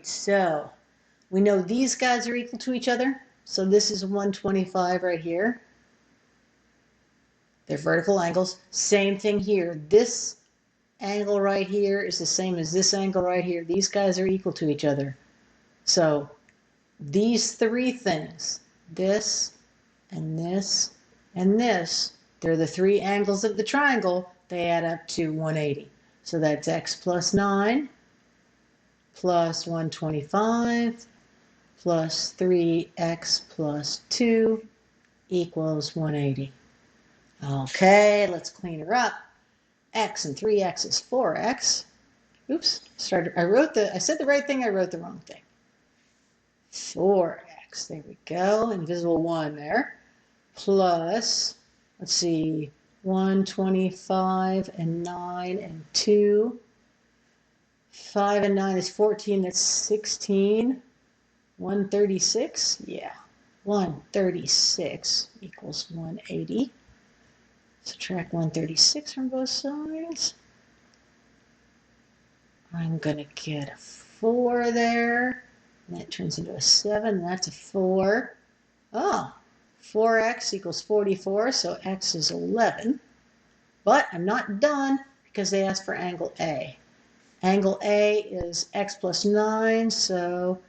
right, so we know these guys are equal to each other. So this is 125 right here. They're vertical angles. Same thing here. This angle right here is the same as this angle right here. These guys are equal to each other. So these three things, this and this and this, they're the three angles of the triangle. They add up to 180. So that's x plus 9 plus 125 plus 3x plus 2 equals 180. Okay, let's clean her up. X and 3x is 4x. Oops, I said the right thing, I wrote the wrong thing. 4x, there we go, invisible 1 there, plus, let's see, 125 and 9 and 2. 5 and 9 is 14, that's 16. 136, yeah, 136 equals 180. Subtract 136 from both sides. I'm going to get a 4 there. And that turns into a 7. That's a 4. Oh, 4x equals 44, so x is 11. But I'm not done because they asked for angle A. Angle A is x plus 9, so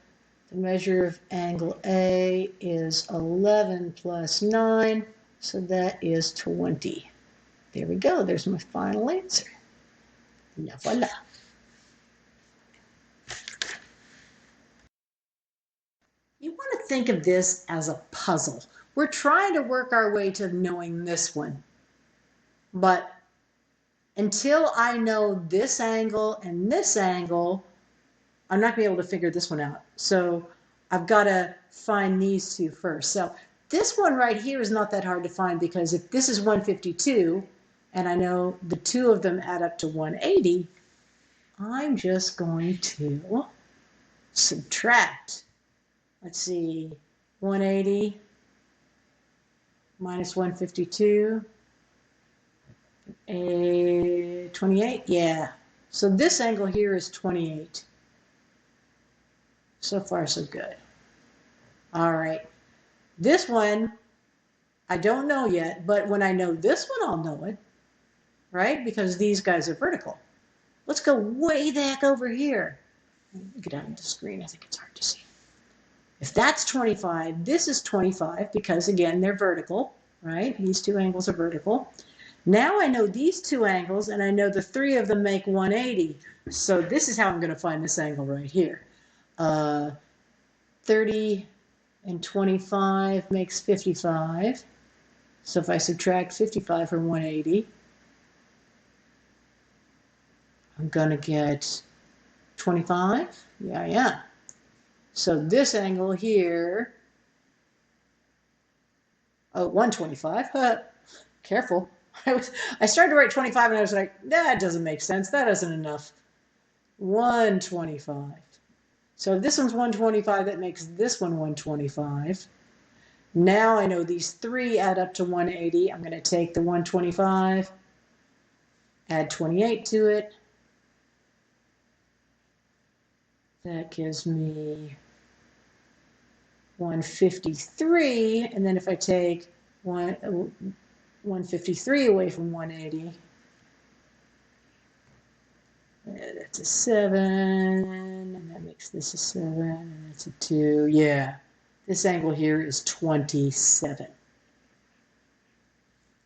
the measure of angle A is 11 plus 9, so that is 20. There we go. There's my final answer. Voila. You want to think of this as a puzzle. We're trying to work our way to knowing this one. But until I know this angle and this angle, I'm not going to be able to figure this one out. So I've got to find these two first. So this one right here is not that hard to find because if this is 152 and I know the two of them add up to 180, I'm just going to subtract. Let's see, 180 minus 152, 28, yeah. So this angle here is 28. So far, so good. All right. This one, I don't know yet, but when I know this one, I'll know it, right? Because these guys are vertical. Let's go way back over here. Get out of the screen. I think it's hard to see. If that's 25, this is 25 because, again, they're vertical, right? These two angles are vertical. Now I know these two angles, and I know the three of them make 180. So this is how I'm going to find this angle right here. 30 and 25 makes 55. So if I subtract 55 from 180, I'm going to get 25. Yeah. So this angle here, 125. Careful. I started to write 25 and I was like, that doesn't make sense. That isn't enough. 125. So if this one's 125, that makes this one 125. Now I know these three add up to 180. I'm going to take the 125, add 28 to it. That gives me 153. And then if I take 153 away from 180, that's a 7, and that makes this a 7, and that's a 2. Yeah, this angle here is 27.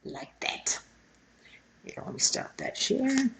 Like that. Here, let me stop that share.